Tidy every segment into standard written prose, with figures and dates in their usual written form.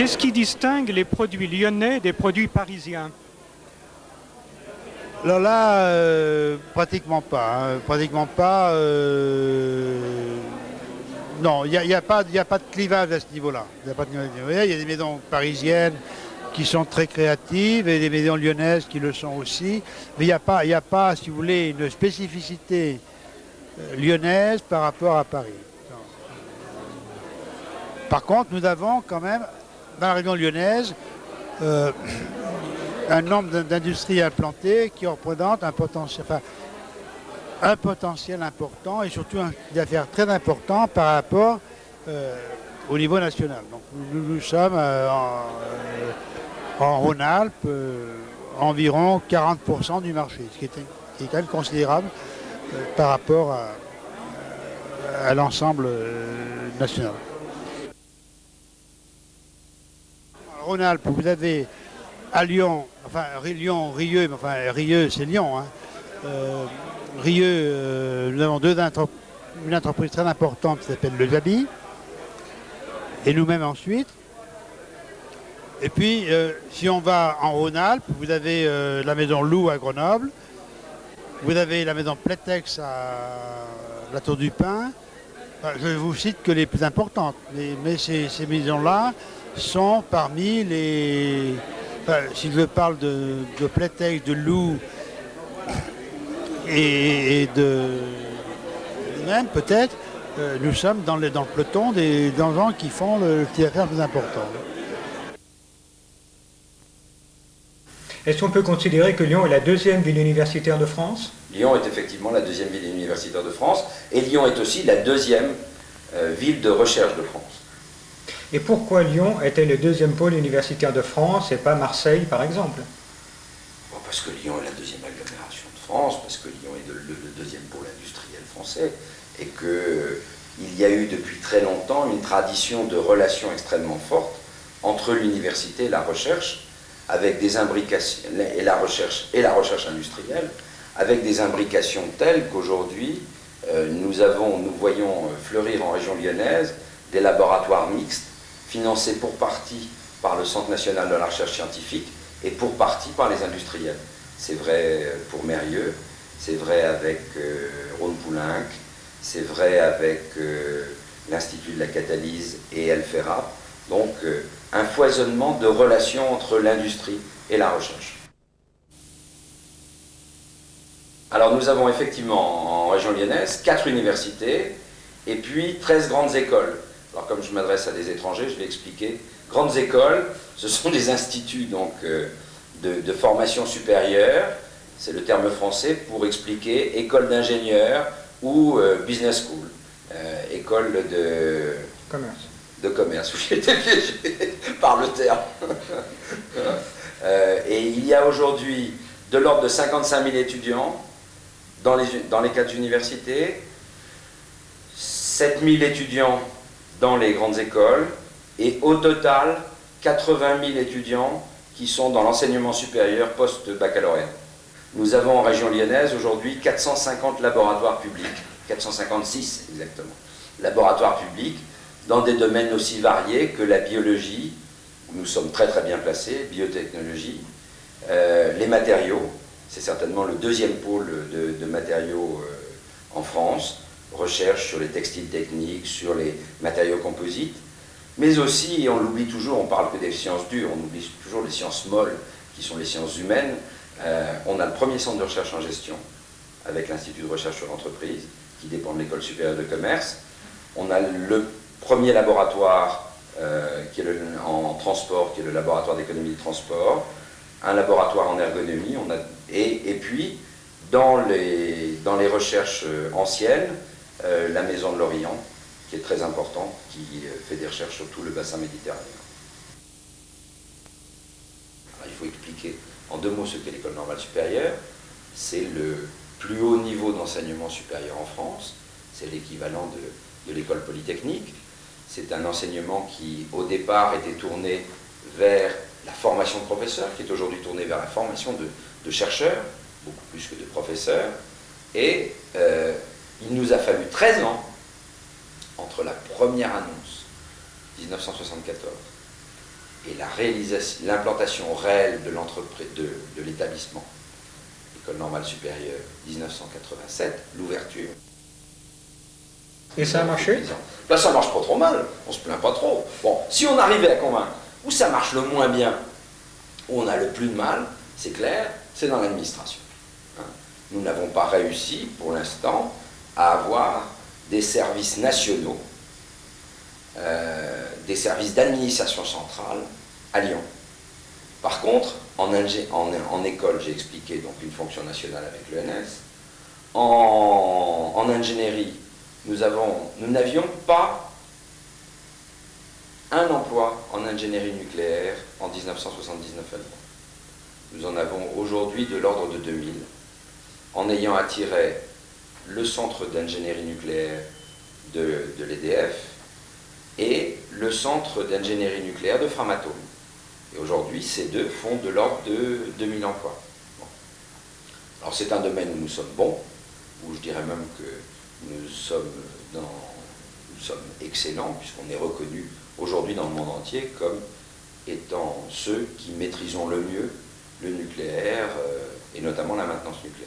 Qu'est-ce qui distingue les produits lyonnais des produits parisiens? Alors là, pratiquement pas, hein, pratiquement pas. Non, il y a pas de clivage à ce niveau-là. Il y a pas de clivage à ce niveau-là. Il y a des maisons parisiennes qui sont très créatives et des maisons lyonnaises qui le sont aussi. Mais il y a pas, si vous voulez, une spécificité lyonnaise par rapport à Paris. Non. Par contre, nous avons quand même, dans la région lyonnaise, euh, un nombre d'industries implantées qui représentent un potentiel important et surtout un chiffre d'affaires très important par rapport au niveau national. Donc nous sommes en Rhône-Alpes environ 40% du marché, qui est quand même considérable par rapport à l'ensemble national. En Rhône-Alpes, vous avez à Lyon, enfin Lyon, Rieux, mais enfin Rieux c'est Lyon, hein. Rieux, nous avons une entreprise très importante qui s'appelle Le Zabi, et nous-mêmes ensuite. Et puis, si on va en Rhône-Alpes, vous avez la maison Lou à Grenoble, vous avez la maison Plétex à la Tour du Pin. Enfin, je vous cite que les plus importantes, mais ces maisons-là sont parmi les... Enfin, si je parle de Plétex, de Lou et de même peut-être, nous sommes dans le peloton des gens qui font le petit affaire plus important. Est-ce qu'on peut considérer que Lyon est la deuxième ville universitaire de France? Lyon est effectivement la deuxième ville universitaire de France et Lyon est aussi la deuxième ville de recherche de France. Et pourquoi Lyon était le deuxième pôle universitaire de France et pas Marseille par exemple? Bon, parce que Lyon est la deuxième agglomération de France, parce que Lyon est le deuxième pôle industriel français et qu'il y a eu depuis très longtemps une tradition de relations extrêmement forte entre l'université et la recherche, avec des imbrications, et la recherche industrielle, avec des imbrications telles qu'aujourd'hui, nous voyons fleurir en région lyonnaise des laboratoires mixtes, financés pour partie par le Centre national de la recherche scientifique et pour partie par les industriels. C'est vrai pour Mérieux, c'est vrai avec Rhône-Poulenc, c'est vrai avec l'Institut de la Catalyse et Elfera. Donc, un foisonnement de relations entre l'industrie et la recherche. Alors nous avons effectivement en région lyonnaise 4 universités et puis 13 grandes écoles. Alors comme je m'adresse à des étrangers, je vais expliquer. Grandes écoles, ce sont des instituts donc, de formation supérieure, c'est le terme français pour expliquer école d'ingénieur ou business school, école de commerce. De commerce, où j'ai été piégé par le terme. Et il y a aujourd'hui de l'ordre de 55 000 étudiants dans les 4 universités, 7 000 étudiants dans les grandes écoles, et au total, 80 000 étudiants qui sont dans l'enseignement supérieur post-baccalauréat. Nous avons en région lyonnaise aujourd'hui 450 laboratoires publics, 456 exactement, laboratoires publics, dans des domaines aussi variés que la biologie, où nous sommes très très bien placés, biotechnologie, les matériaux, c'est certainement le deuxième pôle de matériaux en France, recherche sur les textiles techniques, sur les matériaux composites, mais aussi, et on l'oublie toujours, on parle que des sciences dures, on oublie toujours les sciences molles, qui sont les sciences humaines. On a le premier centre de recherche en gestion, avec l'Institut de recherche sur l'entreprise, qui dépend de l'École supérieure de commerce. On a le premier laboratoire qui est en transport, qui est le laboratoire d'économie de transport, un laboratoire en ergonomie, et puis dans les recherches anciennes, la Maison de l'Orient, qui est très importante, qui fait des recherches sur tout le bassin méditerranéen. Alors, il faut expliquer en 2 mots ce qu'est l'école normale supérieure. C'est le plus haut niveau d'enseignement supérieur en France, c'est l'équivalent de l'école polytechnique. C'est un enseignement qui, au départ, était tourné vers la formation de professeurs, qui est aujourd'hui tourné vers la formation de chercheurs, beaucoup plus que de professeurs. Et il nous a fallu 13 ans entre la première annonce, 1974, et l'implantation réelle de l'entreprise, de l'établissement, École normale supérieure, 1987, l'ouverture. Et ça a marché? Là, ça marche pas trop mal, on se plaint pas trop. Bon, si on arrivait à convaincre, où ça marche le moins bien, où on a le plus de mal, c'est clair, c'est dans l'administration. Hein. Nous n'avons pas réussi, pour l'instant, à avoir des services nationaux, des services d'administration centrale à Lyon. Par contre, en école, j'ai expliqué donc une fonction nationale avec l'ENS. En ingénierie, nous n'avions pas un emploi en ingénierie nucléaire en 1979 à Lyon. Nous en avons aujourd'hui de l'ordre de 2000, en ayant attiré le centre d'ingénierie nucléaire de l'EDF et le centre d'ingénierie nucléaire de Framatome. Et aujourd'hui, ces deux font de l'ordre de 2000 emplois. Bon. Alors c'est un domaine où nous sommes bons, où je dirais même que nous sommes excellents, puisqu'on est reconnu aujourd'hui dans le monde entier comme étant ceux qui maîtrisons le mieux le nucléaire, et notamment la maintenance nucléaire.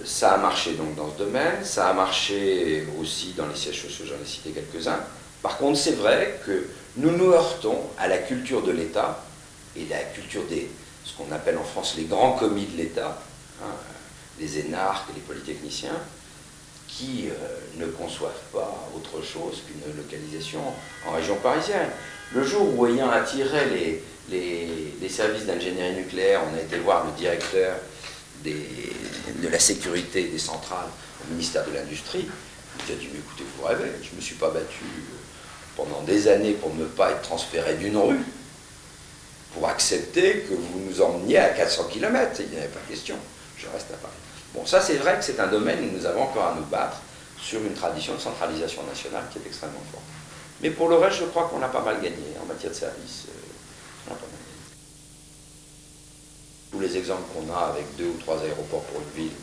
Ça a marché donc dans ce domaine, ça a marché aussi dans les sièges sociaux, j'en ai cité quelques-uns. Par contre, c'est vrai que nous nous heurtons à la culture de l'État et la culture ce qu'on appelle en France les grands commis de l'État, hein, les énarques et les polytechniciens, qui ne conçoivent pas autre chose qu'une localisation en région parisienne. Le jour où, ayant attiré les services d'ingénierie nucléaire, on a été voir le directeur de la sécurité des centrales au ministère de l'Industrie, il a dit, mais écoutez, vous rêvez, je ne me suis pas battu pendant des années pour ne pas être transféré d'une rue, pour accepter que vous nous emmeniez à 400 km. Il n'y avait pas question, je reste à Paris. Bon, ça c'est vrai que c'est un domaine où nous avons encore à nous battre sur une tradition de centralisation nationale qui est extrêmement forte. Mais pour le reste, je crois qu'on a pas mal gagné en matière de services. On a pas mal gagné. Tous les exemples qu'on a avec 2 ou 3 aéroports pour une ville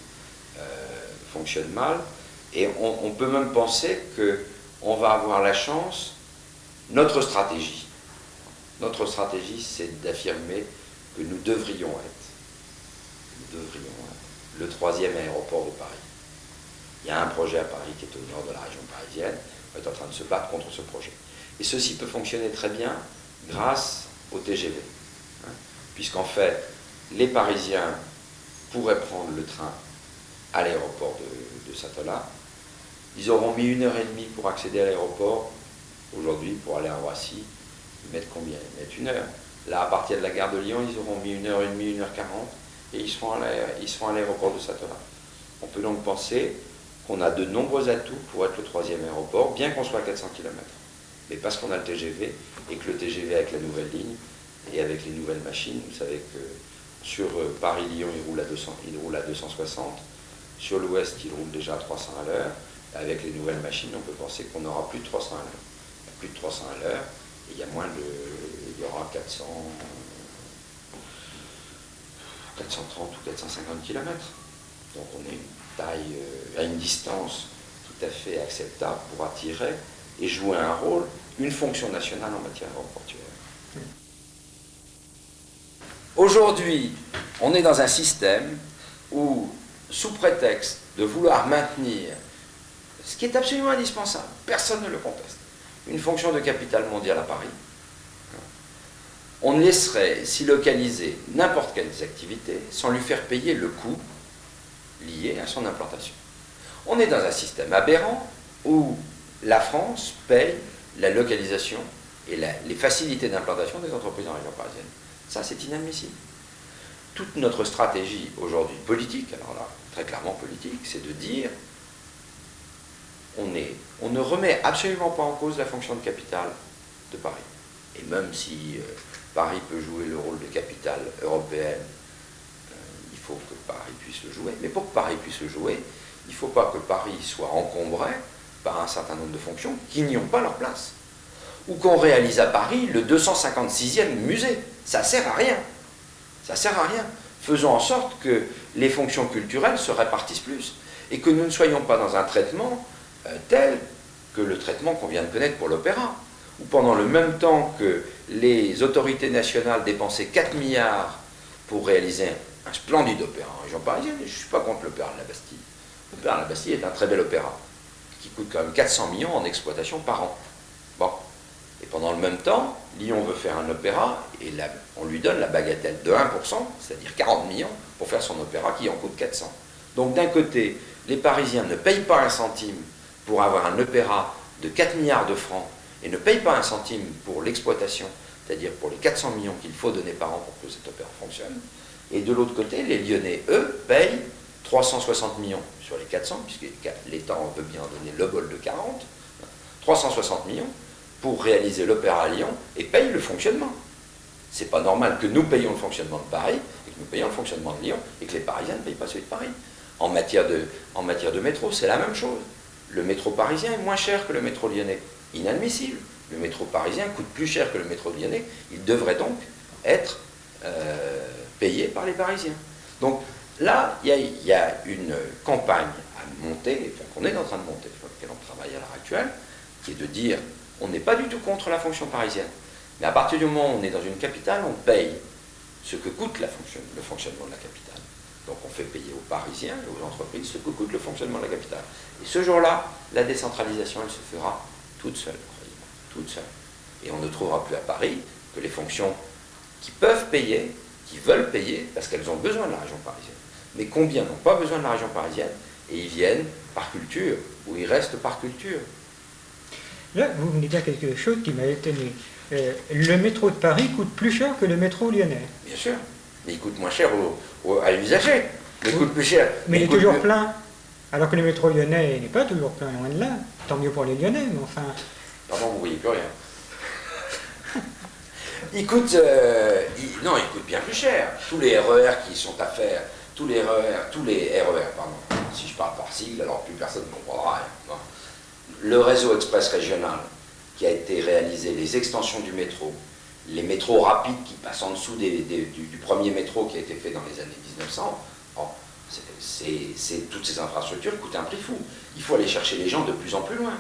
fonctionnent mal. Et on peut même penser qu'on va avoir la chance, notre stratégie, c'est d'affirmer que nous devrions être le 3e aéroport de Paris. Il y a un projet à Paris qui est au nord de la région parisienne, on est en train de se battre contre ce projet. Et ceci peut fonctionner très bien grâce au TGV. Hein, puisqu'en fait, les Parisiens pourraient prendre le train à l'aéroport de Satola. Ils auront mis 1h30 pour accéder à l'aéroport. Aujourd'hui, pour aller à Roissy, ils mettent combien? Ils mettent 1 heure. Là, à partir de la gare de Lyon, ils auront mis 1h30, 1h40, et ils seront à l'aéroport de Satola. On peut donc penser qu'on a de nombreux atouts pour être le 3e aéroport, bien qu'on soit à 400 km. Mais parce qu'on a le TGV, et que le TGV avec la nouvelle ligne, et avec les nouvelles machines, vous savez que sur Paris-Lyon, il roule à 260, sur l'ouest, il roule déjà à 300 à l'heure. Avec les nouvelles machines, on peut penser qu'on aura plus de 300 à l'heure. Plus de 300 à l'heure, et il y aura 430 ou 450 km. Donc on est à une distance tout à fait acceptable pour attirer et jouer un rôle, une fonction nationale en matière aéroportuaire. Aujourd'hui, on est dans un système où, sous prétexte de vouloir maintenir ce qui est absolument indispensable, personne ne le conteste, une fonction de capitale mondiale à Paris, on laisserait s'y localiser n'importe quelle activité sans lui faire payer le coût lié à son implantation. On est dans un système aberrant où la France paye la localisation et les facilités d'implantation des entreprises en région parisienne. Ça, c'est inadmissible. Toute notre stratégie aujourd'hui politique, alors là, très clairement politique, c'est de dire on ne remet absolument pas en cause la fonction de capitale de Paris. Et même si Paris peut jouer le rôle de capitale européenne, il faut que Paris puisse le jouer. Mais pour que Paris puisse le jouer, il ne faut pas que Paris soit encombré par un certain nombre de fonctions qui n'y ont pas leur place. Ou qu'on réalise à Paris le 256e musée. Ça ne sert à rien. Ça ne sert à rien. Faisons en sorte que les fonctions culturelles se répartissent plus et que nous ne soyons pas dans un traitement tel que le traitement qu'on vient de connaître pour l'opéra. où pendant le même temps que les autorités nationales dépensaient 4 milliards pour réaliser un splendide opéra en région parisienne, et je ne suis pas contre l'opéra de la Bastille. L'opéra de la Bastille est un très bel opéra, qui coûte quand même 400 millions en exploitation par an. Bon. Et pendant le même temps, Lyon veut faire un opéra, et là, on lui donne la bagatelle de 1%, c'est-à-dire 40 millions, pour faire son opéra qui en coûte 400. Donc d'un côté, les Parisiens ne payent pas un centime pour avoir un opéra de 4 milliards de francs, et ne payent pas un centime pour l'exploitation, c'est-à-dire pour les 400 millions qu'il faut donner par an pour que cet opéra fonctionne. Et de l'autre côté, les Lyonnais, eux, payent 360 millions sur les 400, puisque l'État veut bien donner le bol de 40, 360 millions pour réaliser l'opéra à Lyon et payent le fonctionnement. C'est pas normal que nous payions le fonctionnement de Paris et que nous payions le fonctionnement de Lyon et que les Parisiens ne payent pas celui de Paris. En matière de métro, c'est la même chose. Le métro parisien est moins cher que le métro lyonnais. Inadmissible. Le métro parisien coûte plus cher que le métro lyonnais. Il devrait donc être payé par les Parisiens. Donc là, il y a une campagne à monter, enfin, qu'on est en train de monter, sur laquelle on travaille à l'heure actuelle, qui est de dire on n'est pas du tout contre la fonction parisienne. Mais à partir du moment où on est dans une capitale, on paye ce que coûte le fonctionnement de la capitale. Donc on fait payer aux Parisiens et aux entreprises ce que coûte le fonctionnement de la capitale. Et ce jour-là, la décentralisation, elle se fera toute seule, croyez-moi, toute seule. Et on ne trouvera plus à Paris que les fonctions qui peuvent payer, qui veulent payer, parce qu'elles ont besoin de la région parisienne. Mais combien n'ont pas besoin de la région parisienne et ils viennent par culture, ou ils restent par culture. Là, vous venez de dire quelque chose qui m'a étonné. Le métro de Paris coûte plus cher que le métro lyonnais. Bien sûr, mais il coûte moins cher à l'usager. Mais il coûte plus cher. Mais il est toujours plein. Alors que le métro lyonnais n'est pas toujours plein, loin de là. Tant mieux pour les Lyonnais, mais enfin... Pardon, vous ne voyez plus rien. Il coûte bien plus cher. Tous les RER qui sont à faire, tous les RER, pardon. Si je parle par sigle, alors plus personne ne comprendra rien. Le réseau express régional qui a été réalisé, les extensions du métro, les métros rapides qui passent en dessous du premier métro qui a été fait dans les années 1900, toutes ces infrastructures coûtent un prix fou. Il faut aller chercher les gens de plus en plus loin.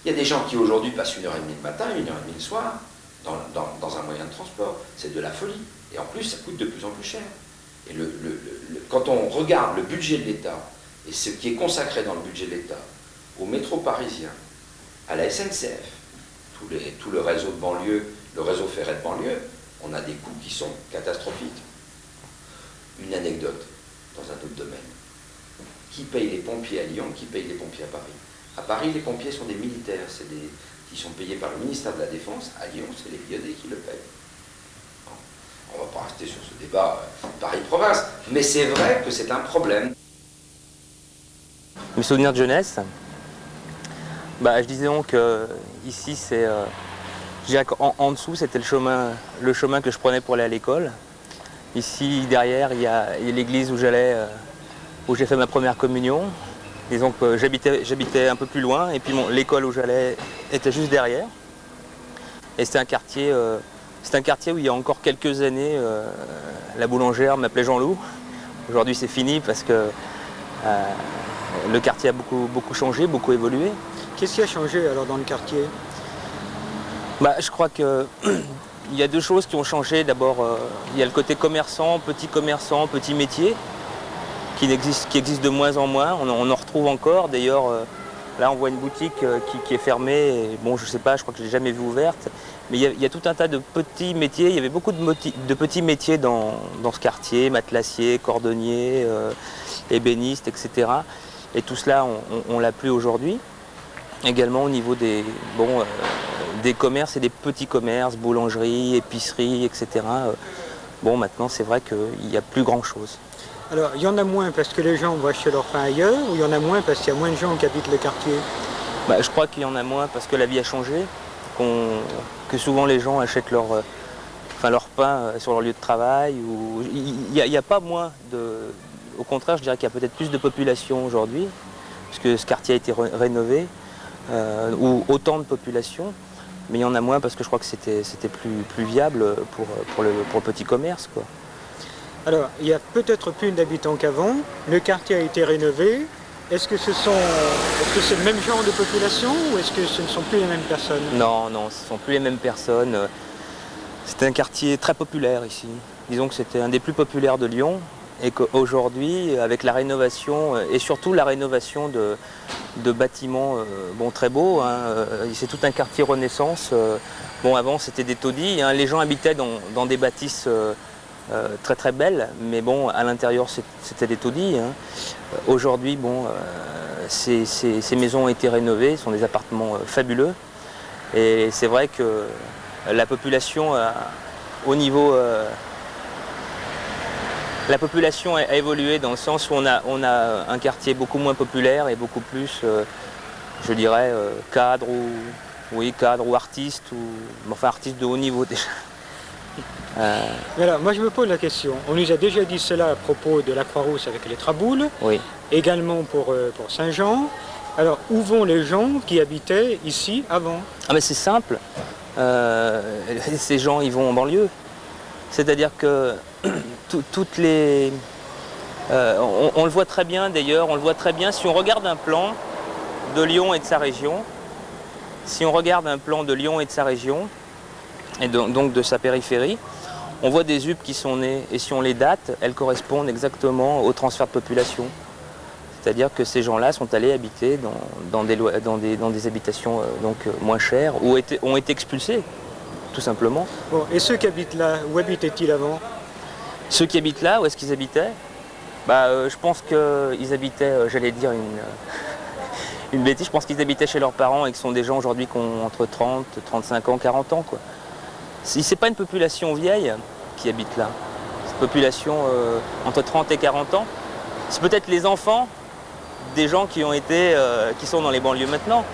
Il y a des gens qui aujourd'hui passent 1h30 le matin, 1h30 le soir, dans un moyen de transport. C'est de la folie. Et en plus, ça coûte de plus en plus cher. Et quand on regarde le budget de l'État, et ce qui est consacré dans le budget de l'État, au métro parisien, à la SNCF, tout le réseau de banlieue, le réseau ferré de banlieue, on a des coûts qui sont catastrophiques. Une anecdote dans un autre domaine. Qui paye les pompiers à Lyon, qui paye les pompiers à Paris? À Paris, les pompiers sont des militaires, qui sont payés par le ministère de la Défense. À Lyon, c'est les Lyonnais qui le payent. On ne va pas rester sur ce débat Paris-Province, mais c'est vrai que c'est un problème. Mes souvenirs de jeunesse, je disais donc ici c'est, je dirais qu'en dessous c'était le chemin que je prenais pour aller à l'école. Ici derrière il y a l'église où j'allais, où j'ai fait ma première communion. Disons que j'habitais un peu plus loin et puis l'école où j'allais était juste derrière. Et c'était un quartier où il y a encore quelques années la boulangère m'appelait Jean-Loup. Aujourd'hui c'est fini parce que le quartier a beaucoup changé, beaucoup évolué. Qu'est-ce qui a changé alors dans le quartier? Je crois qu'il y a deux choses qui ont changé. D'abord, il y a le côté commerçant, petit métier, qui existe de moins en moins. On en retrouve encore. D'ailleurs, là on voit une boutique qui est fermée. Et, je sais pas, je crois que je ne l'ai jamais vue ouverte. Mais il y a tout un tas de petits métiers. Il y avait beaucoup de petits métiers dans ce quartier, matelassier, cordonnier, ébéniste, etc. Et tout cela, on l'a plus aujourd'hui. Également au niveau des commerces et des petits commerces, boulangeries, épiceries, etc. Maintenant, c'est vrai qu'il n'y a plus grand-chose. Alors, il y en a moins parce que les gens vont acheter leur pain ailleurs, ou il y en a moins parce qu'il y a moins de gens qui habitent le quartier? Je crois qu'il y en a moins parce que la vie a changé, que souvent les gens achètent leur pain sur leur lieu de travail. Il n'y a pas moins de... Au contraire, je dirais qu'il y a peut-être plus de population aujourd'hui, puisque ce quartier a été rénové, ou autant de population, mais il y en a moins parce que je crois que c'était plus viable pour le petit commerce, quoi. Alors, il y a peut-être plus d'habitants qu'avant, le quartier a été rénové, est-ce que c'est le même genre de population ou est-ce que ce ne sont plus les mêmes personnes? Non, non, ce ne sont plus les mêmes personnes. C'était un quartier très populaire ici. Disons que c'était un des plus populaires de Lyon et qu'aujourd'hui, avec la rénovation et surtout la rénovation de bâtiments bon, très beaux, hein, c'est tout un quartier Renaissance. Bon, avant, c'était des taudis. Hein, les gens habitaient dans des bâtisses très très belles, mais bon, à l'intérieur, c'était des taudis. Hein. Aujourd'hui, bon, ces maisons ont été rénovées, ce sont des appartements fabuleux. Et c'est vrai que la population, au niveau... la population a évolué dans le sens où on a un quartier beaucoup moins populaire et beaucoup plus, je dirais, cadre ou artiste, enfin artiste de haut niveau déjà. Mais alors, moi je me pose la question, on nous a déjà dit cela à propos de la Croix-Rousse avec les Traboules, Oui. également pour Saint-Jean. Alors, où vont les gens qui habitaient ici avant? Ah mais c'est simple, ces gens ils vont en banlieue. C'est-à-dire que toutes les... on le voit très bien d'ailleurs, on le voit très bien si on regarde un plan de Lyon et de sa région, et donc de sa périphérie, on voit des UP qui sont nés, et si on les date, elles correspondent exactement au transfert de population. C'est-à-dire que ces gens-là sont allés habiter dans des habitations donc, moins chères, ou ont été expulsés, tout simplement. Bon, et ceux qui habitent là, où habitaient-ils avant? Ceux qui habitent là, où est-ce qu'ils habitaient? Je pense qu'ils habitaient, j'allais dire une bêtise, je pense qu'ils habitaient chez leurs parents et que ce sont des gens aujourd'hui qui ont entre 30, 35 ans, 40 ans. Quoi. C'est pas une population vieille qui habite là. C'est une population entre 30 et 40 ans. C'est peut-être les enfants des gens qui sont dans les banlieues maintenant.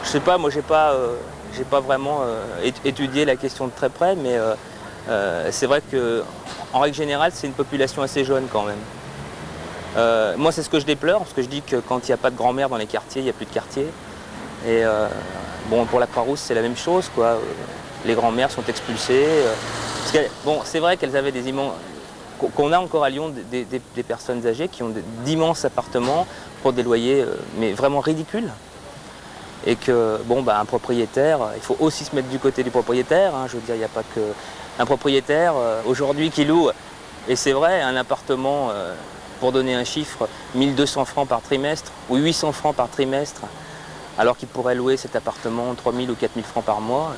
Je sais pas, moi j'ai pas vraiment étudié la question de très près, mais c'est vrai qu'en règle générale, c'est une population assez jeune quand même. Moi, c'est ce que je déplore, parce que je dis que quand il n'y a pas de grand-mère dans les quartiers, il n'y a plus de quartier. Et bon, pour la Croix-Rousse, c'est la même chose, quoi. Les grand-mères sont expulsées. Bon, c'est vrai qu'elles avaient des immenses... Qu'on a encore à Lyon des personnes âgées qui ont d'immenses appartements pour des loyers, mais vraiment ridicules. Et que, bon, un propriétaire, il faut aussi se mettre du côté du propriétaire. Hein, je veux dire, il n'y a pas que... Un propriétaire, aujourd'hui, qui loue, et c'est vrai, un appartement... pour donner un chiffre, 1200 francs par trimestre ou 800 francs par trimestre, alors qu'il pourrait louer cet appartement 3000 ou 4000 francs par mois,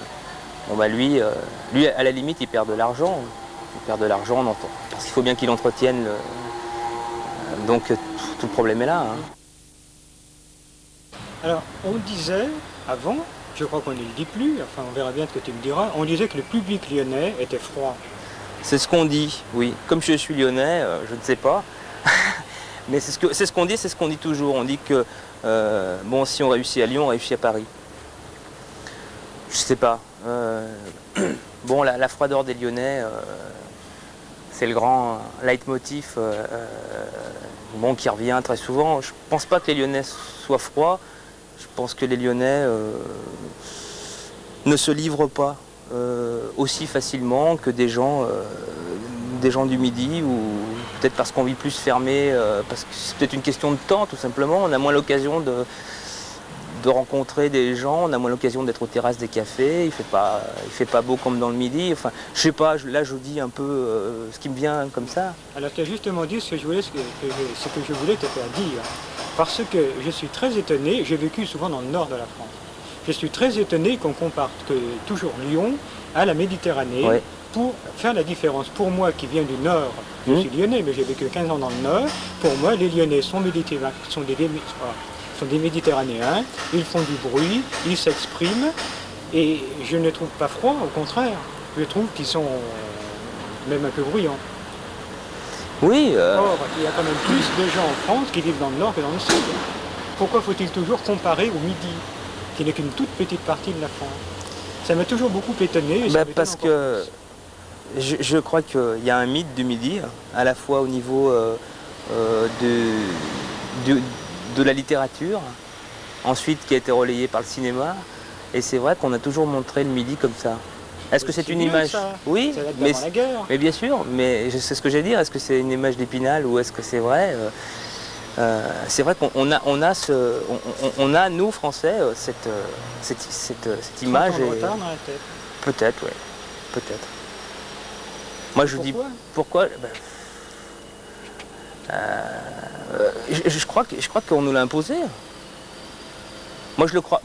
bon lui, à la limite, il perd de l'argent. Il perd de l'argent parce qu'il faut bien qu'il entretienne. Donc tout le problème est là. Hein. Alors, on disait avant, je crois qu'on ne le dit plus, enfin on verra bien ce que tu me diras, on disait que le public lyonnais était froid. C'est ce qu'on dit, oui. Comme je suis lyonnais, je ne sais pas. Mais c'est ce qu'on dit, c'est ce qu'on dit toujours. On dit que bon, si on réussit à Lyon, on réussit à Paris. Je sais pas. Bon, la froideur des Lyonnais, c'est le grand leitmotiv bon, qui revient très souvent. Je pense pas que les Lyonnais soient froids. Je pense que les Lyonnais ne se livrent pas aussi facilement que des gens du Midi, ou peut-être parce qu'on vit plus fermé, parce que c'est peut-être une question de temps tout simplement, on a moins l'occasion de rencontrer des gens, on a moins l'occasion d'être aux terrasses des cafés, il fait pas beau comme dans le Midi, enfin je sais pas, là je dis un peu ce qui me vient comme ça. Alors tu as justement dit ce que je voulais te faire dire, parce que je suis très étonné, j'ai vécu souvent dans le nord de la France, je suis très étonné qu'on compare toujours Lyon à la Méditerranée. Ouais. Pour faire la différence, pour moi qui viens du Nord, je suis lyonnais, mais j'ai vécu 15 ans dans le Nord, pour moi les Lyonnais sont des Méditerranéens, ils font du bruit, ils s'expriment, et je ne trouve pas froid, au contraire, je trouve qu'ils sont même un peu bruyants. Oui. Or, il y a quand même plus de gens en France qui vivent dans le Nord que dans le Sud. Pourquoi faut-il toujours comparer au Midi, qui n'est qu'une toute petite partie de la France? Ça m'a toujours beaucoup étonné. Parce que je crois qu'il y a un mythe du Midi, à la fois au niveau de la littérature, ensuite qui a été relayé par le cinéma, et c'est vrai qu'on a toujours montré le Midi comme ça. Est-ce que c'est une image? Ça. Oui, la guerre. Mais bien sûr, mais c'est ce que j'ai dit, est-ce que c'est une image d'Épinal ou est-ce que c'est vrai? c'est vrai qu'on a, on a, nous Français, cette image. 30 ans de retard dans la tête. Peut-être, oui, peut-être. Moi je dis pourquoi. Je crois qu'on nous l'a imposé. Moi je le crois.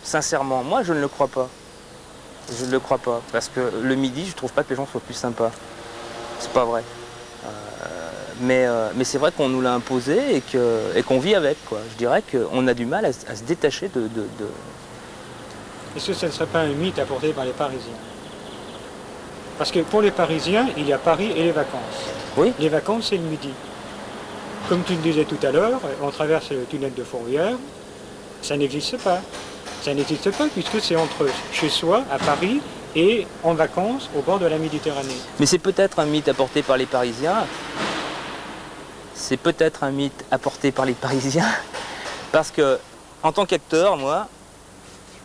Sincèrement, moi je ne le crois pas. Je ne le crois pas parce que le midi, je trouve pas que les gens soient plus sympas. C'est pas vrai. Mais c'est vrai qu'on nous l'a imposé et qu'on vit avec, quoi. Je dirais qu'on a du mal à se détacher de... Est-ce que ce ne serait pas un mythe apporté par les Parisiens? Parce que pour les Parisiens, il y a Paris et les vacances. Oui. Les vacances, c'est le midi. Comme tu le disais tout à l'heure, on traverse le tunnel de Fourvière, ça n'existe pas. Ça n'existe pas puisque c'est entre chez soi, à Paris, et en vacances au bord de la Méditerranée. Mais c'est peut-être un mythe apporté par les Parisiens. C'est peut-être un mythe apporté par les Parisiens. Parce que, en tant qu'acteur, moi,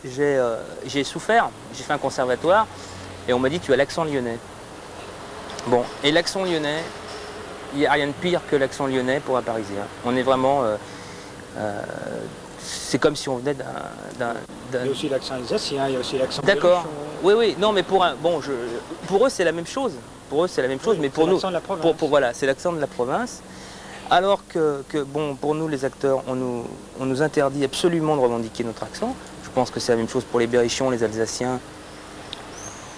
j'ai souffert. J'ai fait un conservatoire et on m'a dit tu as l'accent lyonnais. Bon, et l'accent lyonnais, il n'y a rien de pire que l'accent lyonnais pour un Parisien. On est vraiment... c'est comme si on venait d'un... Il y a aussi l'accent alsacien, il y a aussi l'accent... D'accord. Oui, oui. Non, mais pour eux, c'est la même chose. Pour eux, c'est la même chose, oui, mais pour nous... l'accent de la province. Voilà, c'est l'accent de la province. Alors que bon, pour nous, les acteurs, on nous interdit absolument de revendiquer notre accent. Je pense que c'est la même chose pour les Berrichons, les Alsaciens.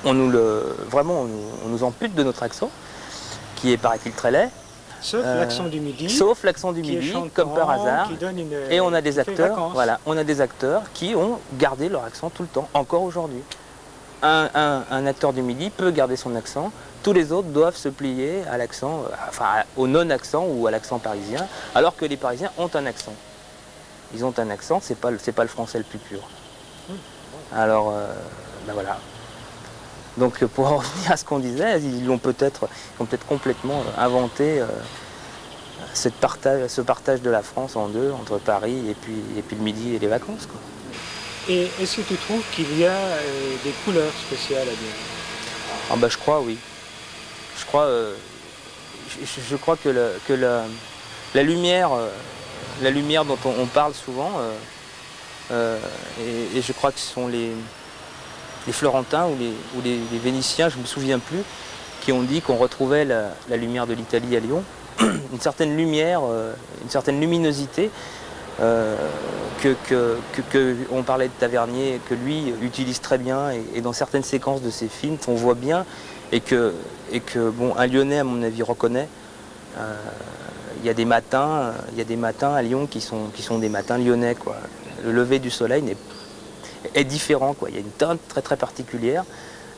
Vraiment, on nous ampute de notre accent, qui est, paraît-il, très laid. Sauf l'accent du Midi. Sauf l'accent du Midi, comme par hasard. Et on a des acteurs, voilà, on a des acteurs qui ont gardé leur accent tout le temps, encore aujourd'hui. Un acteur du Midi peut garder son accent. Tous les autres doivent se plier à l'accent, enfin au non-accent ou à l'accent parisien, alors que les Parisiens ont un accent. Ils ont un accent, c'est pas le français le plus pur. Alors, ben voilà. Donc pour en revenir à ce qu'on disait, ils ont peut-être complètement inventé ce partage de la France en deux, entre Paris et puis le Midi et les vacances, quoi. Et est-ce que tu trouves qu'il y a des couleurs spéciales à Lyon? Ah bah je crois, oui. Je crois que la lumière dont on parle souvent, et je crois que ce sont les Florentins ou les Vénitiens, je ne me souviens plus, qui ont dit qu'on retrouvait la lumière de l'Italie à Lyon, une certaine lumière, une certaine luminosité, on parlait de Tavernier, que lui utilise très bien, et dans certaines séquences de ses films, on voit bien, et que bon, un Lyonnais, à mon avis, reconnaît. Il y a des matins à Lyon qui sont des matins lyonnais, quoi. Le lever du soleil est différent, quoi. Il y a une teinte très très particulière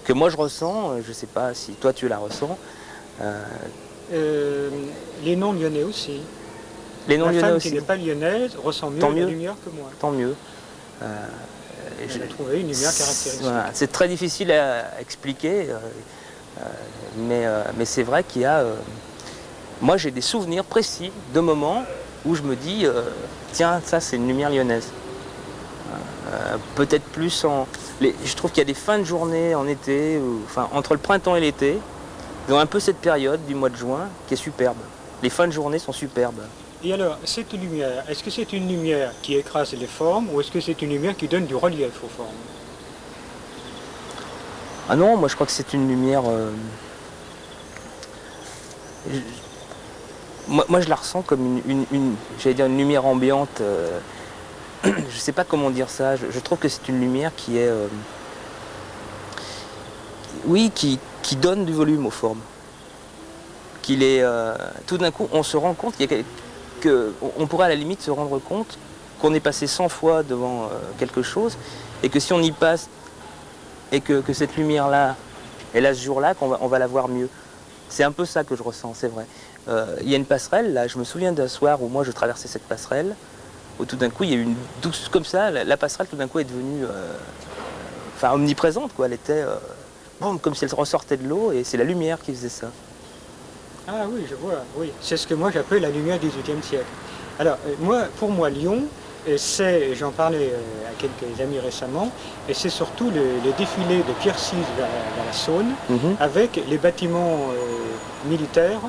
que moi je ressens. Je ne sais pas si toi tu la ressens. Les non lyonnais aussi. Les non lyonnais aussi. Qui n'est pas lyonnaise ressent mieux la lumière que moi. Tant mieux. J'ai trouvé une lumière caractéristique. Voilà. C'est très difficile à expliquer, mais c'est vrai qu'il y a... moi j'ai des souvenirs précis de moments où je me dis, tiens, ça c'est une lumière lyonnaise. Peut-être plus je trouve qu'il y a des fins de journée en été, enfin entre le printemps et l'été, ils ont un peu cette période du mois de juin qui est superbe. Les fins de journée sont superbes. Et alors, cette lumière, est-ce que c'est une lumière qui écrase les formes ou est-ce que c'est une lumière qui donne du relief aux formes? Ah non, moi je crois que c'est une lumière... Moi je la ressens comme j'allais dire une lumière ambiante. Je ne sais pas comment dire ça. Je trouve que c'est une lumière qui est... oui, qui donne du volume aux formes. Qu'il est... tout d'un coup, on se rend compte qu'on pourrait à la limite se rendre compte qu'on est passé 100 fois devant quelque chose et que si on y passe et que cette lumière-là est là ce jour-là, on va la voir mieux. C'est un peu ça que je ressens, c'est vrai. Il y a une passerelle, là, je me souviens d'un soir où moi je traversais cette passerelle, où tout d'un coup il y a eu une douce comme ça, la passerelle tout d'un coup est devenue omniprésente, quoi. Elle était comme si elle ressortait de l'eau et c'est la lumière qui faisait ça. Ah oui, je vois, oui. C'est ce que moi j'appelle la lumière du XVIIIe siècle. Alors, pour moi, Lyon, j'en parlais à quelques amis récemment, et c'est surtout le défilé de Pierre VI vers la Saône, avec les bâtiments militaires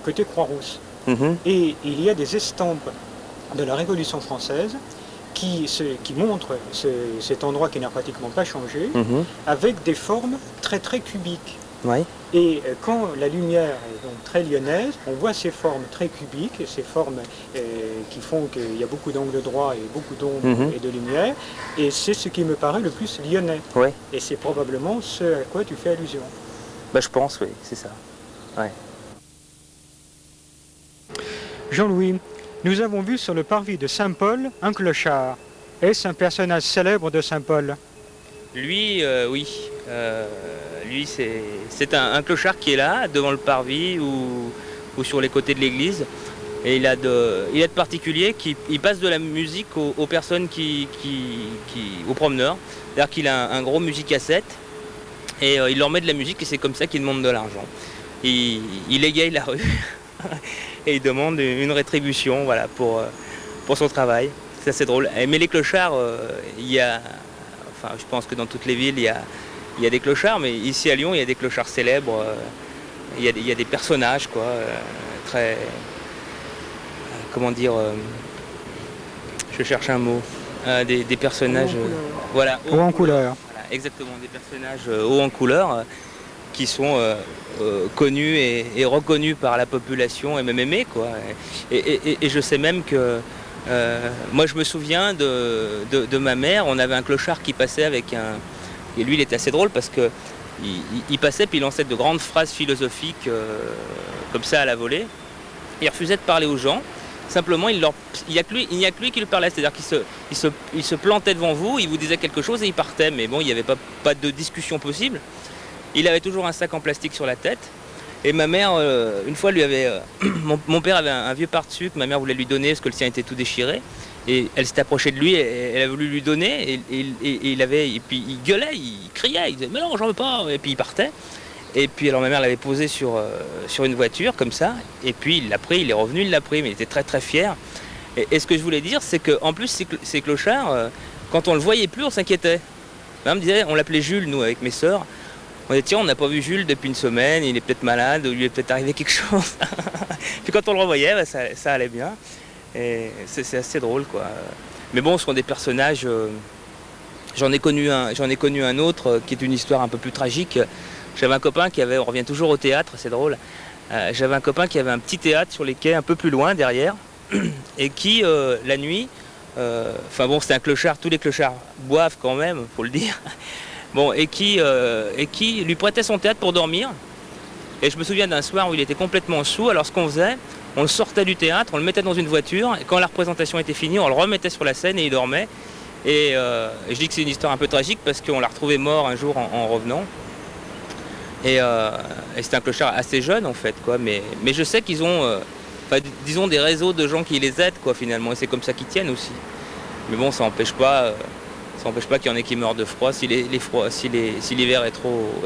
côté Croix-Rousse. Et il y a des estampes de la Révolution française qui montrent cet endroit qui n'a pratiquement pas changé, avec des formes très très cubiques. Ouais. Et quand la lumière est donc très lyonnaise, on voit ces formes très cubiques, ces formes qui font qu'il y a beaucoup d'angles droits et beaucoup d'ombre et de lumière, et c'est ce qui me paraît le plus lyonnais. Ouais. Et c'est probablement ce à quoi tu fais allusion. Bah, je pense, oui, c'est ça. Ouais. Jean-Louis, nous avons vu sur le parvis de Saint-Paul un clochard. Est-ce un personnage célèbre de Saint-Paul? Lui, oui. Lui, c'est un clochard qui est là, devant le parvis ou sur les côtés de l'église. Et il a de particulier qu'il passe de la musique aux personnes aux promeneurs. C'est-à-dire qu'il a un gros musicassette et il leur met de la musique et c'est comme ça qu'il demande de l'argent. Il égaye la rue et il demande une rétribution, voilà, pour son travail. C'est assez drôle. Mais les clochards, je pense que dans toutes les villes, il y a des clochards, mais ici à Lyon, il y a des clochards célèbres. Il y a des personnages, quoi, très... comment dire... je cherche un mot. Des personnages... voilà, haut en couleur. Voilà, exactement, des personnages hauts en couleur qui sont connus et reconnus par la population et même aimés, quoi. Et je sais même que... moi, je me souviens de ma mère. On avait un clochard qui passait avec un... Et lui, il était assez drôle parce que il passait puis il lançait de grandes phrases philosophiques comme ça à la volée. Il refusait de parler aux gens. Simplement, il n'y a que lui qui le parlait. C'est-à-dire qu'il se plantait devant vous, il vous disait quelque chose et il partait. Mais bon, il n'y avait pas de discussion possible. Il avait toujours un sac en plastique sur la tête. Et ma mère, une fois, lui avait... mon père avait un vieux par-dessus que ma mère voulait lui donner parce que le sien était tout déchiré. Et elle s'est approchée de lui et elle a voulu lui donner. Et puis il gueulait, il criait, il disait « Mais non, j'en veux pas !» Et puis il partait. Et puis alors ma mère l'avait posé sur une voiture, comme ça. Et puis il l'a pris, il est revenu, il l'a pris. Mais il était très très fier. Et ce que je voulais dire, c'est qu'en plus, ces clochards, quand on le voyait plus, on s'inquiétait. Ma mère me disait, on l'appelait Jules, nous, avec mes sœurs. On dit, tiens, on n'a pas vu Jules depuis une semaine, il est peut-être malade, ou lui est peut-être arrivé quelque chose. Puis quand on le revoyait, bah, ça allait bien. Et c'est assez drôle, quoi. Mais bon, ce sont des personnages... J'en ai connu un autre qui est une histoire un peu plus tragique. J'avais un copain on revient toujours au théâtre, c'est drôle. J'avais un copain qui avait un petit théâtre sur les quais un peu plus loin, derrière, et qui, la nuit... c'est un clochard, tous les clochards boivent quand même, faut le dire. Bon, et qui lui prêtait son théâtre pour dormir. Et je me souviens d'un soir où il était complètement saoul. Alors ce qu'on faisait, on le sortait du théâtre, on le mettait dans une voiture, et quand la représentation était finie, on le remettait sur la scène et il dormait. Et je dis que c'est une histoire un peu tragique parce qu'on l'a retrouvé mort un jour en revenant. Et c'était un clochard assez jeune en fait, quoi. Mais je sais qu'ils ont, disons, des réseaux de gens qui les aident, quoi, finalement. Et c'est comme ça qu'ils tiennent aussi. Mais bon, ça n'empêche pas qu'il y en ait qui meurent de froid si l'hiver est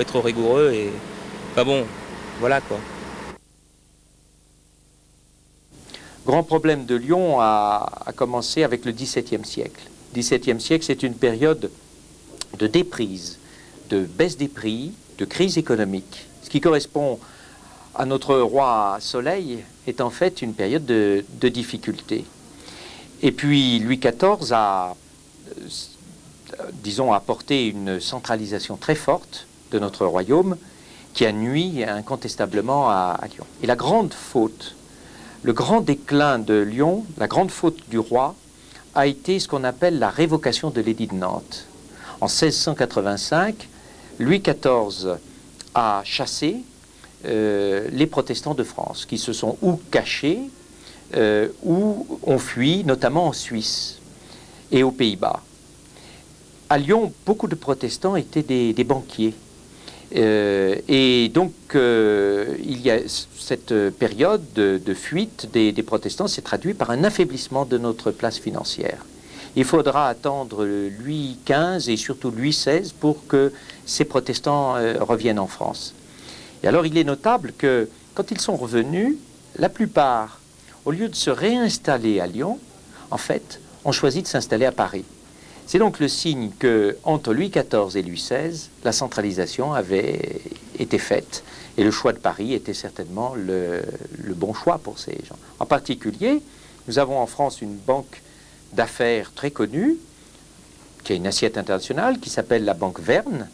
trop rigoureux. Et enfin bon, voilà, quoi. Grand problème de Lyon a commencé avec le XVIIe siècle. Le XVIIe siècle, c'est une période de déprise, de baisse des prix, de crise économique. Ce qui correspond à notre roi Soleil est en fait une période de difficulté. Et puis Louis XIV a apporté une centralisation très forte de notre royaume qui a nui incontestablement à Lyon. Et la grande faute, le grand déclin de Lyon, la grande faute du roi, a été ce qu'on appelle la révocation de l'édit de Nantes. En 1685, Louis XIV a chassé les protestants de France, qui se sont ou cachés ou ont fui, notamment en Suisse et aux Pays-Bas. À Lyon, beaucoup de protestants étaient des banquiers. Et donc, il y a cette période de fuite des protestants s'est traduite par un affaiblissement de notre place financière. Il faudra attendre Louis XV et surtout Louis XVI pour que ces protestants reviennent en France. Et alors, il est notable que quand ils sont revenus, la plupart, au lieu de se réinstaller à Lyon, en fait, ont choisi de s'installer à Paris. C'est donc le signe que entre Louis XIV et Louis XVI, la centralisation avait été faite et le choix de Paris était certainement le bon choix pour ces gens. En particulier, nous avons en France une banque d'affaires très connue, qui a une assiette internationale, qui s'appelle la Banque Verne,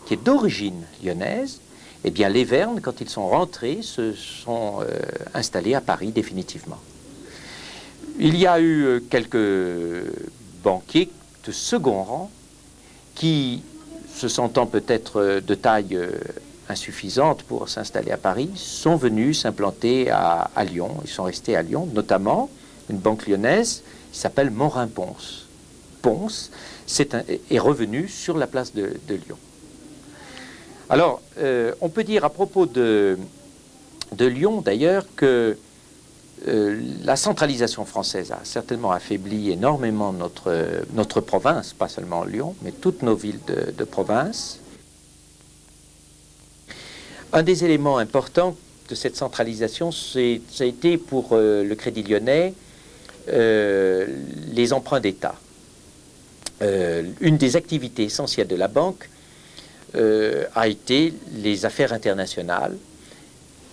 qui est d'origine lyonnaise. Eh bien, les Vernes, quand ils sont rentrés, se sont installés à Paris définitivement. Il y a eu quelques banquiers de second rang qui, se sentant peut-être de taille insuffisante pour s'installer à Paris, sont venus s'implanter à Lyon. Ils sont restés à Lyon, notamment une banque lyonnaise qui s'appelle Morin-Ponce. Ponce est revenu sur la place de Lyon. Alors, on peut dire à propos de Lyon, d'ailleurs, que la centralisation française a certainement affaibli énormément notre province, pas seulement Lyon, mais toutes nos villes de province. Un des éléments importants de cette centralisation, ça a été pour le Crédit Lyonnais les emprunts d'État. Une des activités essentielles de la banque a été les affaires internationales.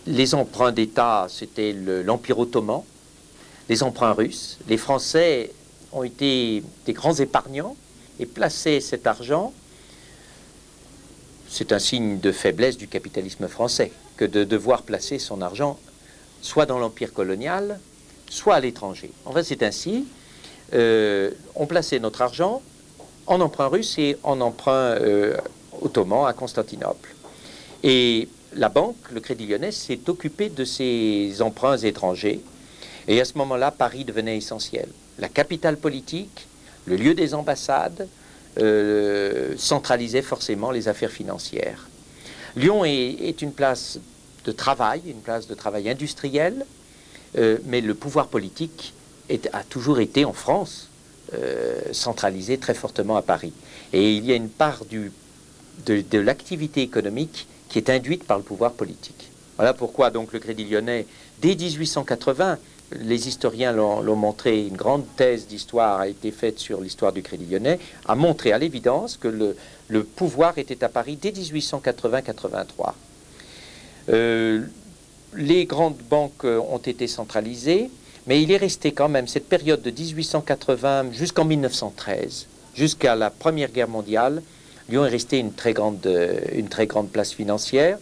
Les emprunts d'État, c'était l'Empire ottoman, les emprunts russes. Les Français ont été des grands épargnants et plaçaient cet argent. C'est un signe de faiblesse du capitalisme français que de devoir placer son argent soit dans l'empire colonial, soit à l'étranger. En fait, c'est ainsi. On plaçait notre argent en emprunt russe et en emprunt ottoman à Constantinople. Et la banque, le Crédit Lyonnais, s'est occupé de ces emprunts étrangers. Et à ce moment-là, Paris devenait essentiel. La capitale politique, le lieu des ambassades, centralisait forcément les affaires financières. Lyon est une place de travail industriel, mais le pouvoir politique a toujours été en France centralisé très fortement à Paris. Et il y a une part de l'activité économique qui est induite par le pouvoir politique. Voilà pourquoi donc le Crédit Lyonnais, dès 1880, les historiens l'ont montré, une grande thèse d'histoire a été faite sur l'histoire du Crédit Lyonnais, a montré à l'évidence que le pouvoir était à Paris dès 1880-83. Les grandes banques ont été centralisées, mais il est resté quand même cette période de 1880 jusqu'en 1913, jusqu'à la Première Guerre mondiale. Lyon est resté une très grande place financière.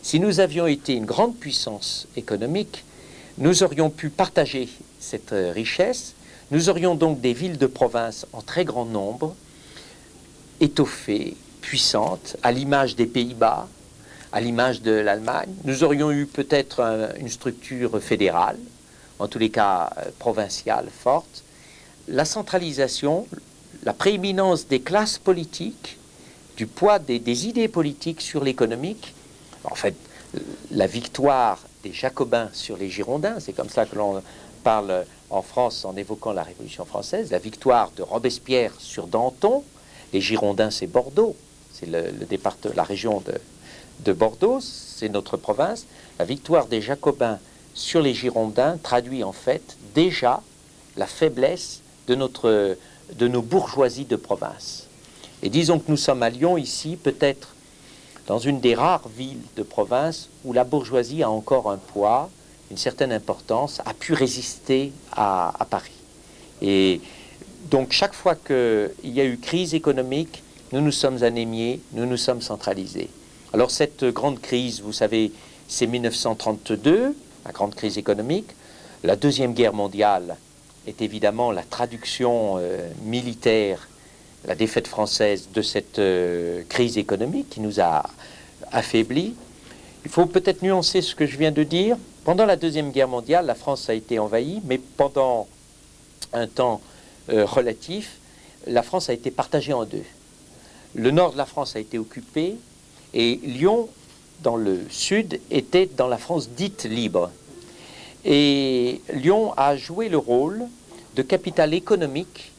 Si nous avions été une grande puissance économique, nous aurions pu partager cette richesse. Nous aurions donc des villes de province en très grand nombre, étoffées, puissantes, à l'image des Pays-Bas, à l'image de l'Allemagne. Nous aurions eu peut-être une structure fédérale, en tous les cas provinciale, forte. La centralisation, la prééminence des classes politiques, du poids des idées politiques sur l'économique, en fait, la victoire des Jacobins sur les Girondins, c'est comme ça que l'on parle en France en évoquant la Révolution française, la victoire de Robespierre sur Danton, les Girondins c'est Bordeaux, c'est la région de Bordeaux, c'est notre province, la victoire des Jacobins sur les Girondins traduit en fait déjà la faiblesse de nos bourgeoisies de province. Et disons que nous sommes à Lyon ici, peut-être dans une des rares villes de province où la bourgeoisie a encore un poids, une certaine importance, a pu résister à Paris. Et donc chaque fois qu'il y a eu crise économique, nous nous sommes anémiés, nous nous sommes centralisés. Alors cette grande crise, vous savez, c'est 1932, la grande crise économique. La Deuxième Guerre mondiale est évidemment la traduction militaire, la défaite française de cette crise économique qui nous a affaiblis. Il faut peut-être nuancer ce que je viens de dire. Pendant la Deuxième Guerre mondiale, la France a été envahie, mais pendant un temps relatif, la France a été partagée en deux. Le nord de la France a été occupé et Lyon, dans le sud, était dans la France dite libre. Et Lyon a joué le rôle de capitale économique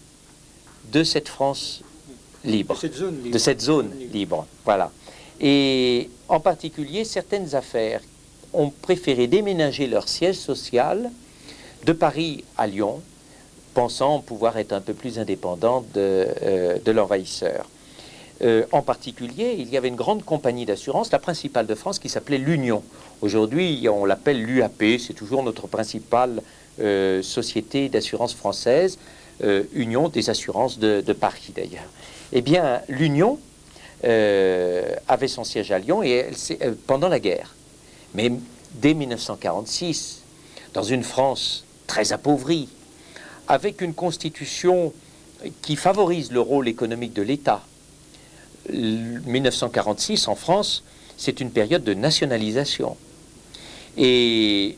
de cette France libre, de cette zone libre. Voilà. Et en particulier, certaines affaires ont préféré déménager leur siège social de Paris à Lyon, pensant pouvoir être un peu plus indépendants de l'envahisseur. En particulier, il y avait une grande compagnie d'assurance, la principale de France, qui s'appelait l'Union. Aujourd'hui, on l'appelle l'UAP, c'est toujours notre principale société d'assurance française, Union des assurances de Paris d'ailleurs. Eh bien, l'Union avait son siège à Lyon et pendant la guerre. Mais dès 1946, dans une France très appauvrie, avec une constitution qui favorise le rôle économique de l'État, 1946 en France, c'est une période de nationalisation et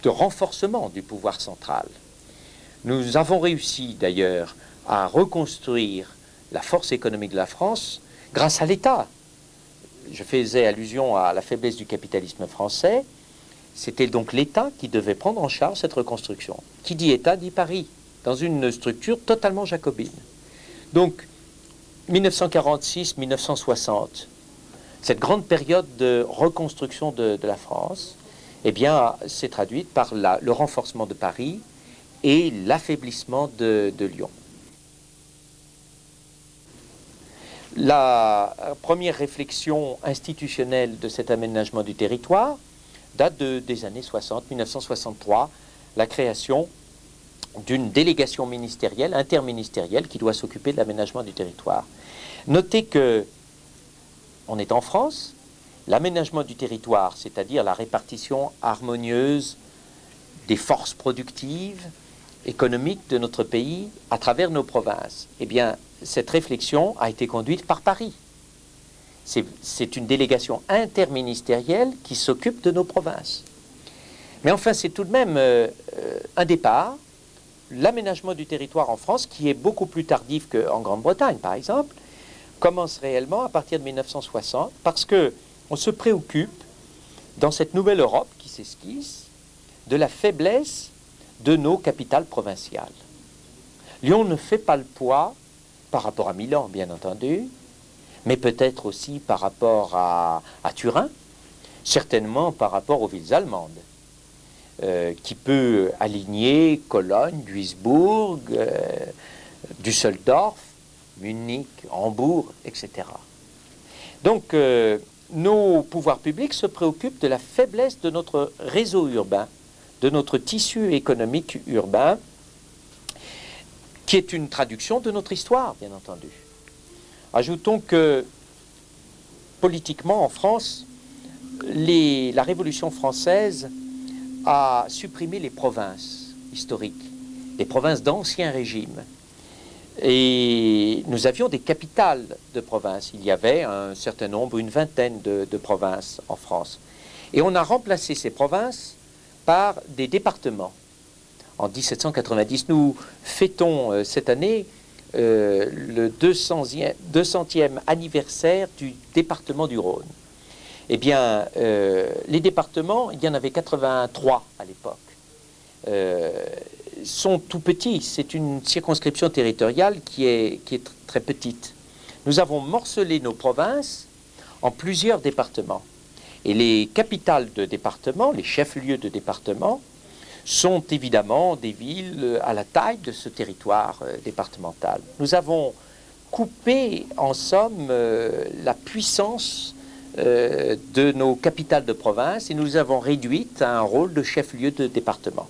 de renforcement du pouvoir central. Nous avons réussi d'ailleurs à reconstruire la force économique de la France grâce à l'État. Je faisais allusion à la faiblesse du capitalisme français. C'était donc l'État qui devait prendre en charge cette reconstruction. Qui dit État dit Paris, dans une structure totalement jacobine. Donc, 1946-1960, cette grande période de reconstruction de la France, eh bien, s'est traduite par le renforcement de Paris et l'affaiblissement de Lyon. La première réflexion institutionnelle de cet aménagement du territoire date des années 60, 1963, la création d'une délégation ministérielle, interministérielle, qui doit s'occuper de l'aménagement du territoire. Notez que, on est en France, l'aménagement du territoire, c'est-à-dire la répartition harmonieuse des forces productives, économiques de notre pays à travers nos provinces, eh bien, cette réflexion a été conduite par Paris. C'est une délégation interministérielle qui s'occupe de nos provinces. Mais enfin, c'est tout de même un départ. L'aménagement du territoire en France, qui est beaucoup plus tardif qu'en Grande-Bretagne, par exemple, commence réellement à partir de 1960, parce qu'on se préoccupe, dans cette nouvelle Europe qui s'esquisse, de la faiblesse de nos capitales provinciales. Lyon ne fait pas le poids par rapport à Milan, bien entendu, mais peut-être aussi par rapport à Turin, certainement par rapport aux villes allemandes, qui peut aligner Cologne, Duisbourg, Düsseldorf, Munich, Hambourg, etc. Donc, nos pouvoirs publics se préoccupent de la faiblesse de notre réseau urbain, de notre tissu économique urbain, qui est une traduction de notre histoire, bien entendu. Ajoutons que, politiquement, en France, la Révolution française a supprimé les provinces historiques, les provinces d'ancien régime. Et nous avions des capitales de provinces. Il y avait un certain nombre, une vingtaine de provinces en France. Et on a remplacé ces provinces par des départements. En 1790, nous fêtons cette année le 200e anniversaire du département du Rhône. Eh bien, les départements, il y en avait 83 à l'époque, sont tout petits. C'est une circonscription territoriale qui est très petite. Nous avons morcelé nos provinces en plusieurs départements. Et les capitales de département, les chefs-lieux de département, sont évidemment des villes à la taille de ce territoire départemental. Nous avons coupé, en somme, la puissance de nos capitales de province et nous avons réduit à un rôle de chef-lieu de département.